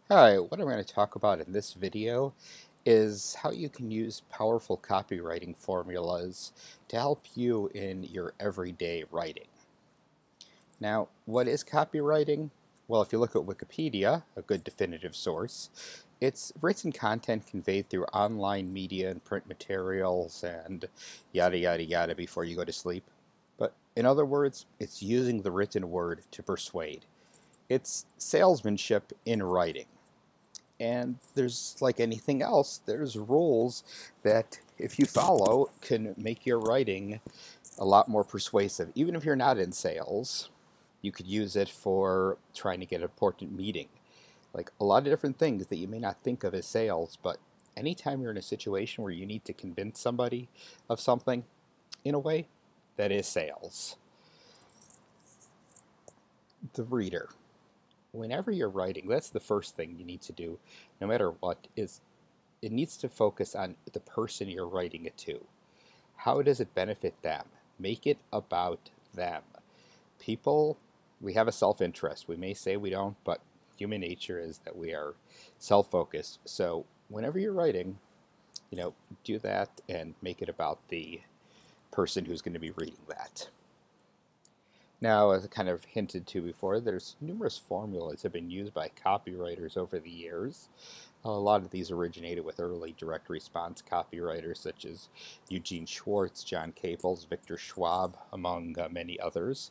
Hi, what I'm going to talk about in this video is how you can use powerful copywriting formulas to help you in your everyday writing. Now, what is copywriting? Well, if you look at Wikipedia, a good definitive source, it's written content conveyed through online media and print materials and yada yada yada before you go to sleep. But in other words, it's using the written word to persuade. It's salesmanship in writing. And there's, like anything else, there's rules that if you follow can make your writing a lot more persuasive. Even if you're not in sales, you could use it for trying to get an important meeting. Like a lot of different things that you may not think of as sales, but anytime you're in a situation where you need to convince somebody of something, in a way, that is sales. The reader. Whenever you're writing, that's the first thing you need to do, no matter what, is it needs to focus on the person you're writing it to. How does it benefit them? Make it about them. People, we have a self-interest. We may say we don't, but human nature is that we are self-focused. So whenever you're writing, do that and make it about the person who's going to be reading that. Now, as I kind of hinted to before, there's numerous formulas that have been used by copywriters over the years. A lot of these originated with early direct response copywriters such as Eugene Schwartz, John Caples, Victor Schwab, among many others.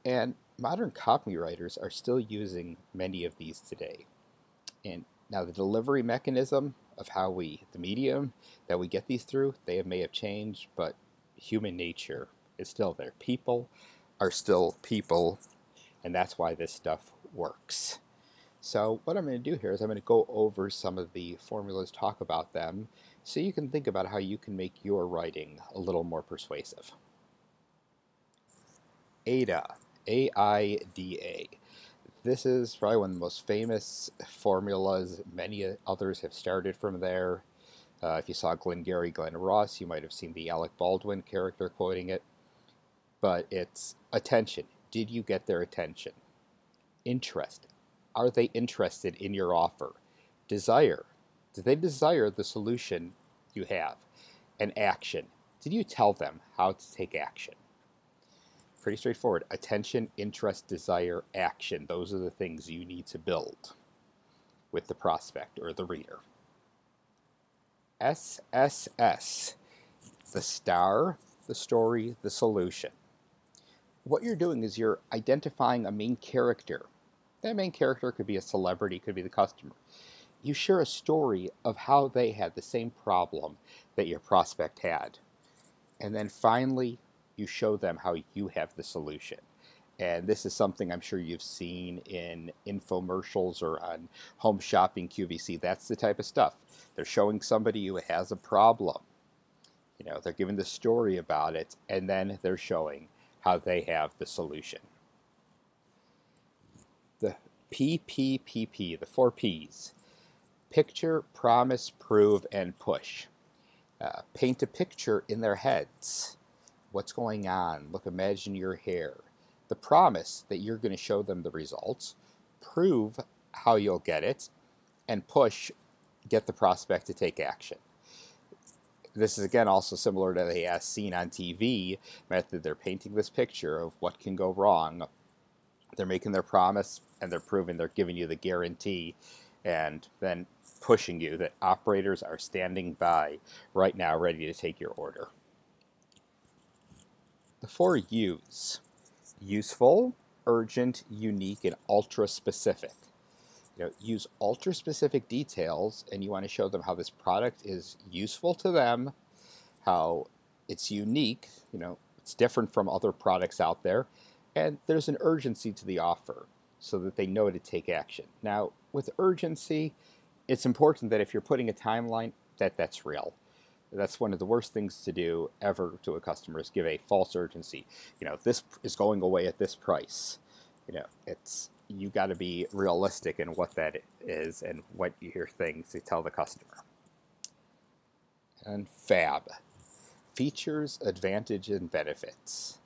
And modern copywriters are still using many of these today. And now the delivery mechanism of the medium that we get these through, they may have changed, but human nature is still there. People are still people, and that's why this stuff works. So what I'm going to do here is I'm going to go over some of the formulas, talk about them, so you can think about how you can make your writing a little more persuasive. AIDA, A-I-D-A. This is probably one of the most famous formulas. Many others have started from there. If you saw Glengarry Glen Ross, you might have seen the Alec Baldwin character quoting it. But it's attention. Did you get their attention? Interest. Are they interested in your offer? Desire. Do they desire the solution you have? And action. Did you tell them how to take action? Pretty straightforward. Attention, interest, desire, action. Those are the things you need to build with the prospect or the reader. SSS. The star, the story, the solution. What you're doing is you're identifying a main character. That main character could be a celebrity, could be the customer. You share a story of how they had the same problem that your prospect had. And then finally, you show them how you have the solution. And this is something I'm sure you've seen in infomercials or on home shopping QVC. That's the type of stuff. They're showing somebody who has a problem. They're giving the story about it, and then they're showing how they have the solution. The PPPP, the 4 Ps. Picture, promise, prove, and push. Paint a picture in their heads. What's going on? Look, imagine your hair. The promise that you're going to show them the results. Prove how you'll get it. And push, get the prospect to take action. This is again also similar to the as seen on TV method. They're painting this picture of what can go wrong. They're making their promise and they're proving, they're giving you the guarantee, and then pushing you that operators are standing by right now ready to take your order. The 4 U's. Useful, urgent, unique, and ultra-specific. Use ultra-specific details, and you want to show them how this product is useful to them, how it's unique, it's different from other products out there, and there's an urgency to the offer so that they know to take action. Now, with urgency, it's important that if you're putting a timeline, that's real. That's one of the worst things to do ever to a customer, is give a false urgency. This is going away at this price. You got to be realistic in what that is and what your things to tell the customer. And FAB. Features, advantage, and benefits.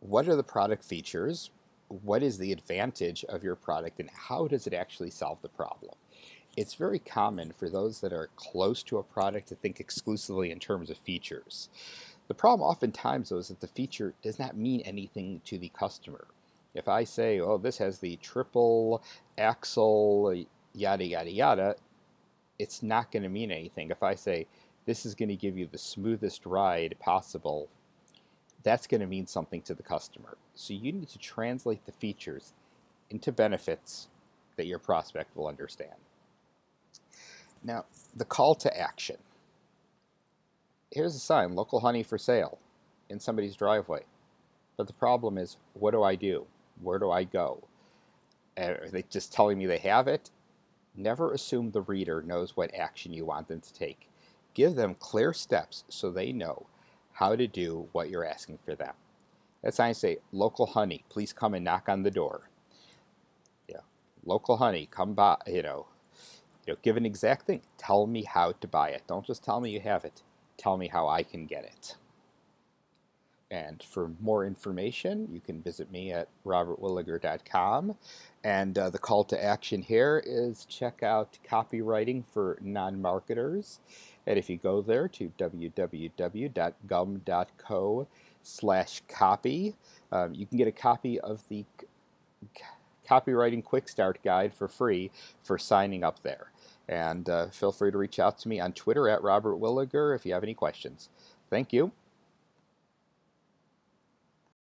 What are the product features? what is the advantage of your product and how does it actually solve the problem. It's very common for those that are close to a product to think exclusively in terms of features. The problem oftentimes, though, is that the feature does not mean anything to the customer. If I say, oh, this has the triple axle, yada, yada, yada, it's not going to mean anything. If I say, this is going to give you the smoothest ride possible, that's going to mean something to the customer. So you need to translate the features into benefits that your prospect will understand. Now, the call to action. Here's a sign, local honey for sale, in somebody's driveway. But the problem is, what do I do? Where do I go? Are they just telling me they have it? Never assume the reader knows what action you want them to take. Give them clear steps so they know how to do what you're asking for them. That sign say, local honey, please come and knock on the door. Yeah, local honey, come by, give an exact thing. Tell me how to buy it. Don't just tell me you have it. Tell me how I can get it. And for more information, you can visit me at robertwilliger.com. And the call to action here is check out Copywriting for Non-Marketers. And if you go there to www.gum.co/copy, you can get a copy of the Copywriting Quick Start Guide for free for signing up there. And feel free to reach out to me on Twitter at Robert Williger if you have any questions. Thank you.